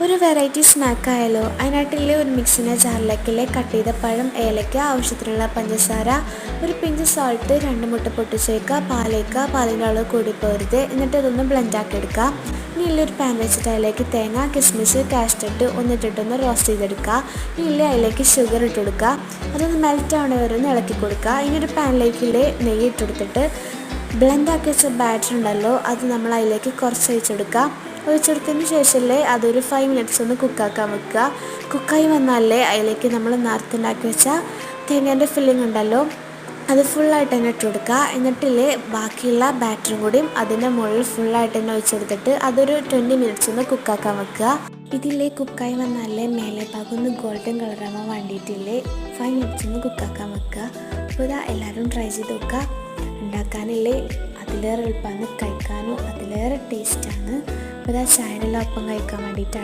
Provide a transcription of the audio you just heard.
ഒരു വെറൈറ്റി സ്നാക്കായാലോ? അതിനായിട്ടില്ലേ ഒരു മിക്സിൻ്റെ ജാറിലേക്കില്ലേ കട്ട് ചെയ്ത പഴം, ഏലക്ക, ആവശ്യത്തിനുള്ള പഞ്ചസാര, ഒരു പിഞ്ച് സോൾട്ട്, 2 മുട്ട പൊട്ടിച്ചേക്കുക, പാലേക്കുക, പാലിൻ്റെ അളവ് കൂടി പോരുത്. എന്നിട്ട് ഇതൊന്ന് ബ്ലെൻഡാക്കി എടുക്കുക. ഇനി ഒരു പാൻ വെച്ചിട്ട് അതിലേക്ക് തേങ്ങ, കിസ്മിസ്, കാഷ്നട്ട് ഒന്നിട്ടിട്ടൊന്ന് റോസ്റ്റ് ചെയ്തെടുക്കുക. ഇനി അതിലേക്ക് ഷുഗർ ഇട്ട് കൊടുക്കുക. അതൊന്ന് മെൽറ്റ് ആവണ വരെ ഒന്ന് ഇളക്കി കൊടുക്കുക. ഇനി ഒരു പാനിലേക്കില്ലേ നെയ്യ് ഇട്ടെടുത്തിട്ട് ബ്ലെൻഡാക്കി വെച്ച ബാറ്റർ ഉണ്ടല്ലോ അത് നമ്മൾ അതിലേക്ക് കുറച്ച് ഒഴിച്ചെടുത്തതിന് ശേഷമല്ലേ അതൊരു 5 മിനിറ്റ്സ് ഒന്ന് കുക്കാക്കാൻ വെക്കുക. കുക്കായി വന്നാലേ അതിലേക്ക് നമ്മൾ നേരത്തെ ഉണ്ടാക്കി വെച്ച തേങ്ങേൻ്റെ ഫില്ലിംഗ് ഉണ്ടല്ലോ അത് ഫുള്ളായിട്ട് തന്നെ ഇട്ട് കൊടുക്കുക. എന്നിട്ടില്ലേ ബാക്കിയുള്ള ബാറ്ററും കൂടിയും അതിൻ്റെ മുകളിൽ ഫുള്ളായിട്ട് തന്നെ ഒഴിച്ചെടുത്തിട്ട് അതൊരു 20 മിനിറ്റ്സ് ഒന്ന് കുക്കാക്കാൻ വെക്കുക. ഇതില്ലേ കുക്കായി വന്നാലേ മേലെ ഭാഗം ഒന്ന് ഗോൾഡൻ കളറാകാൻ വേണ്ടിയിട്ടില്ലേ 5 മിനിറ്റ്സ് ഒന്ന് കുക്കാക്കാൻ വെക്കുക. അപ്പോൾ ഇതാ എല്ലാവരും ട്രൈ ചെയ്ത് നോക്കുക. ഉണ്ടാക്കാനില്ലേ അതിലേറെ എളുപ്പമാണ്, കഴിക്കാനും അതിലേറെ ടേസ്റ്റാണ്. അപ്പോൾ ഇതാ ചായയുടെ ഒപ്പം കഴിക്കാൻ വേണ്ടിയിട്ട്